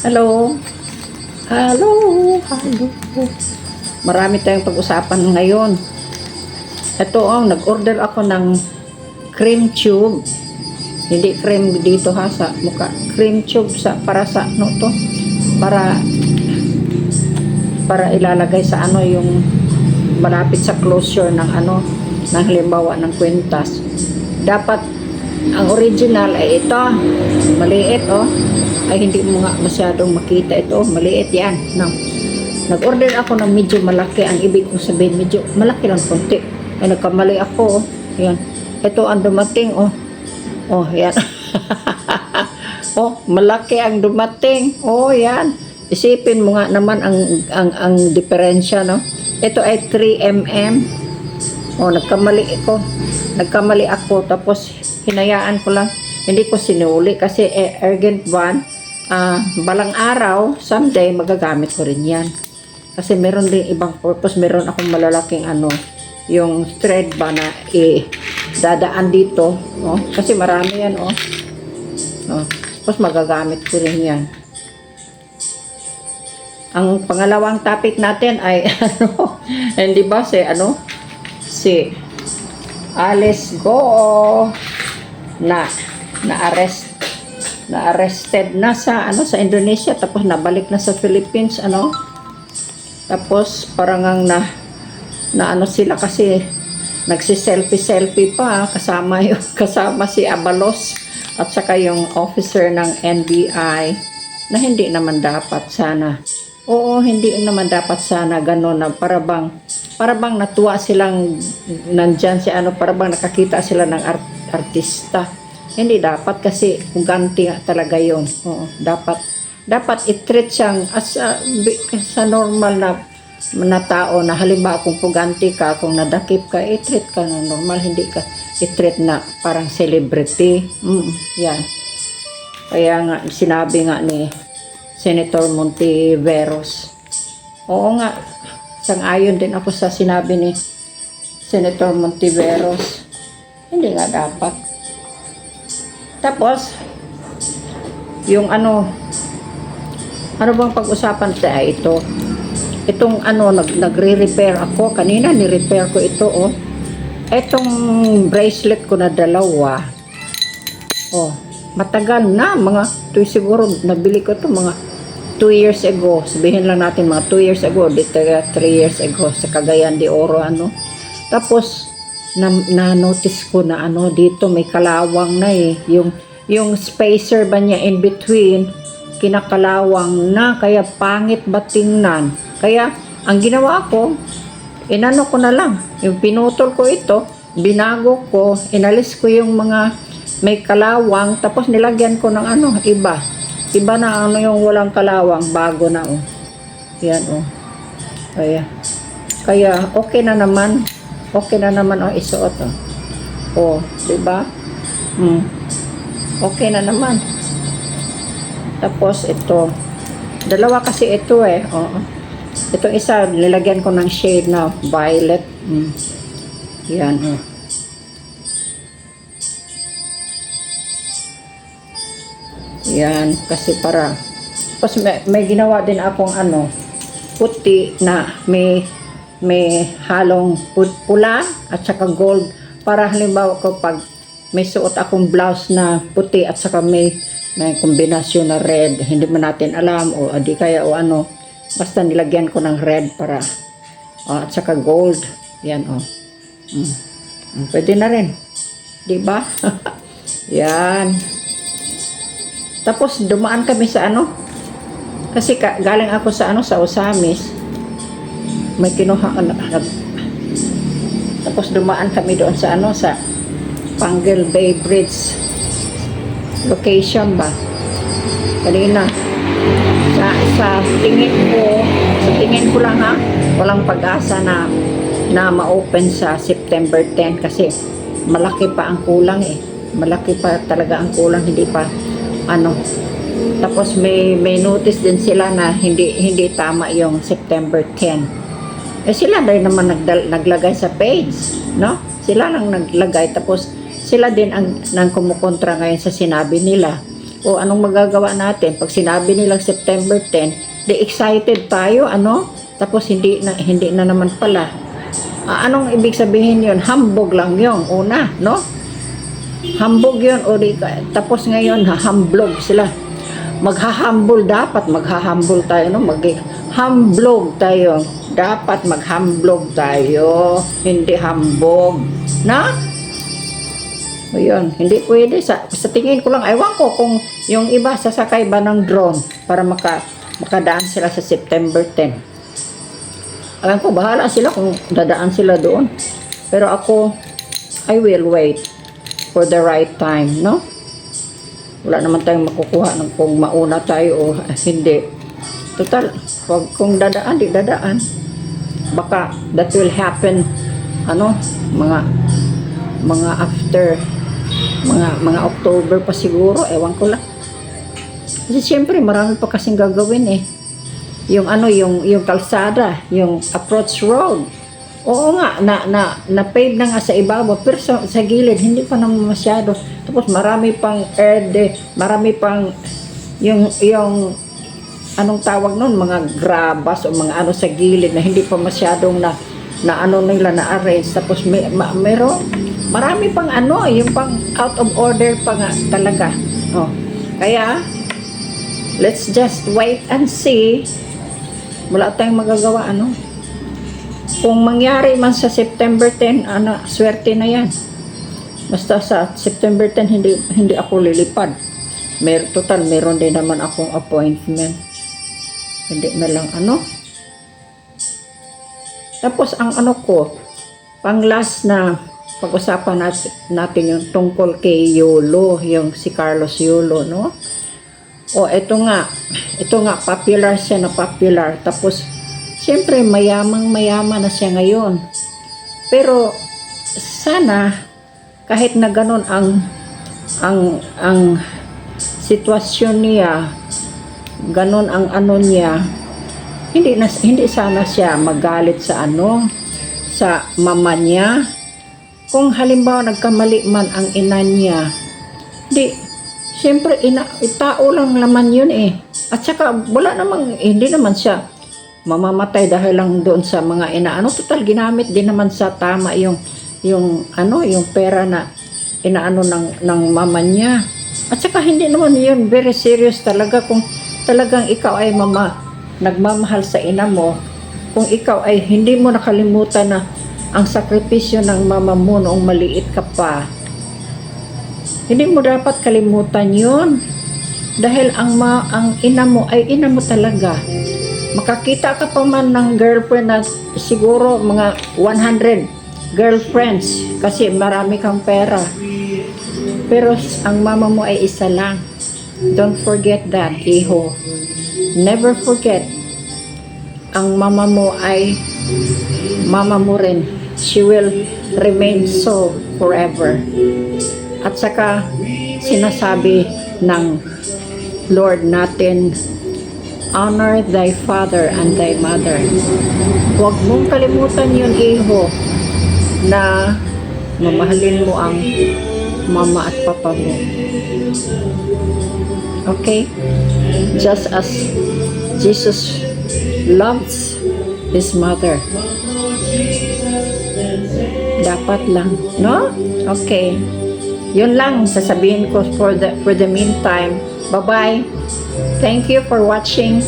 Hello. Hello. Hello. Marami tayong pag-usapan ngayon. Ito nag-order ako ng cream tube. Hindi cream dito ha sa mukha. Cream tube para sa ano to? Para ilalagay sa yung malapit sa closure ng ng halimbawa ng kwintas. Dapat ang original ay ito. Maliit ay hindi mo nga masyadong makita ito. Maliit yan. No. Nag-order ako ng medyo malaki. Ang ibig kong sabihin, medyo malaki lang konti. Ay nagkamali ako. Yan. Ito ang dumating. Yan. Malaki ang dumating. Yan. Isipin mo nga naman ang diferensya, no? Ito ay 3mm. Nagkamali ako. Tapos hinayaan ko lang. Hindi ko sinuli kasi urgent one. Balang araw, someday magagamit ko rin yan. Kasi meron din ibang purpose. Meron akong malalaking yung thread ba na dadaan dito. Kasi marami yan. Tapos magagamit ko rin yan. Ang pangalawang topic natin ay hindi ba si Alice Go na-arrested na sa Indonesia, tapos nabalik na sa Philippines. Tapos parang na sila kasi nagsi-selfie pa kasama si Abalos at saka yung officer ng NBI na hindi naman dapat sana. Hindi naman dapat sana gano'n na para bang natuwa silang nandyan para bang nakakita sila ng artista. Hindi dapat kasi ganti nga talaga yun. Dapat i-treat siyang sa normal na tao na halimbawa kung puganti ka, kung nadakip ka, i-treat ka na normal, hindi ka i-treat na parang celebrity. Yan. Kaya nga sinabi nga ni Senator Montiveros. Oo nga, sang-ayon din ako sa sinabi ni Senator Montiveros. Hindi nga dapat. Tapos, yung ano bang pag-usapan tayo ito? Itong nagre-repair ako. Kanina ni-repair ko ito, Itong bracelet ko na dalawa. Matagal na. Siguro, nabili ko ito mga 2 years ago. Sabihin lang natin mga 2 years ago. Dito 3 years ago sa Cagayan de Oro, Tapos, na-notice ko na dito may kalawang na yung spacer ba niya in between kinakalawang na, kaya pangit ba tingnan. Kaya ang ginawa ko, ko na lang yung pinutol ko ito, binago ko, inalis ko yung mga may kalawang, tapos nilagyan ko ng iba na yung walang kalawang, bago na yan kaya okay na naman isuot diba? Okay na naman. Tapos ito, dalawa kasi ito itong isa nilagyan ko ng shade na violet. Yan yan kasi para tapos may ginawa din akong puti na may halong pula at saka gold, para halimbawa ko pag may suot akong blouse na puti at saka may kombinasyon na red, hindi man natin alam di kaya basta nilagyan ko ng red para at saka gold. Yan pwede na rin, di ba? Yan. Tapos dumaan kami sa kasi galing ako sa sa Osamis, may kinuha tapos dumaan kami doon sa sa Pangal Bay Bridge location ba kanina. Sa tingin ko lang walang pag-asa na ma-open sa September 10 kasi malaki pa ang kulang malaki pa talaga ang kulang, hindi pa tapos may notice din sila na hindi tama yung September 10. Sila din naman naglagay sa page, sila lang naglagay, tapos sila din ang kumukontra ngayon sa sinabi nila. O anong magagawa natin? Pag sinabi nilang September 10, di excited tayo, ano? Tapos hindi na naman pala. Anong ibig sabihin yun? Hambog lang yun, una, no? Hambog yun, o tapos ngayon, hamblog sila. Maghahambol, dapat maghahambol tayo, no? Maghamblog tayo. Dapat maghamblog tayo, hindi hambog. Na? O yun, hindi pwede. Sa tingin ko lang, ewan ko kung yung iba sasakay ba ng drone para makadaan sila sa September 10. Alam ko, bahala sila kung dadaan sila doon. Pero ako, I will wait for the right time, no? Wala naman tayong makukuha ng kung mauna tayo o hindi. Total, kung dadaan, di dadaan. Baka that will happen, ano, mga after, mga October pa siguro, ewan ko lang. Kasi siyempre, marami pa kasing gagawin eh. Yung yung kalsada, yung approach road. Oo nga, na-pave na nga sa ibabaw, pero sa gilid, hindi pa naman masyado. Tapos marami pang marami pang yung anong tawag nun, mga grabas o mga ano sa gilid na hindi pa masyadong na ano nila na-arrange. Tapos marami pang ano, yung pang out of order pa nga talaga. Oh. Kaya, let's just wait and see. Wala tayong magagawa, ano. Kung mangyari man sa September 10, swerte na yan. Basta sa September 10, hindi ako lilipad. Total, meron din naman akong appointment. Hindi na lang, ano. Tapos, ang ano ko, pang last na pag-usapan natin yung tungkol kay Yolo, yung si Carlos Yolo, no? O, ito nga, popular siya na popular. Tapos, siyempre, mayaman na siya ngayon. Pero, sana, kahit na ganun ang sitwasyon niya, ganun ang ano niya, hindi sana siya magalit sa sa mama niya. Kung halimbawa nagkamali man ang ina niya, siyempre, tao lang naman yun eh. At saka, wala namang, hindi naman siya mamamatay dahil lang doon sa mga inaano. Total, ginamit din naman sa tama yung pera na inaano ng mama niya. At saka, hindi naman yun very serious talaga. Kung talagang ikaw ay nagmamahal sa ina mo, kung ikaw ay hindi mo nakalimutan na ang sakripisyo ng mama mo noong maliit ka pa, hindi mo dapat kalimutan yun. Dahil ang ina mo ay ina mo talaga. Makakita ka pa man ng girlfriend na siguro mga 100 girlfriends kasi marami kang pera. Pero ang mama mo ay isa lang. Don't forget that, iho. Never forget. Ang mama mo ay mama mo rin. She will remain so forever. At saka sinasabi ng Lord natin, honor thy father and thy mother. Huwag mong kalimutan yun, iho, na mamahalin mo ang mama at papa mo. Okay? Just as Jesus loves his mother. Dapat lang, no? Okay. Yun lang sasabihin ko for the meantime. Bye-bye. Thank you for watching.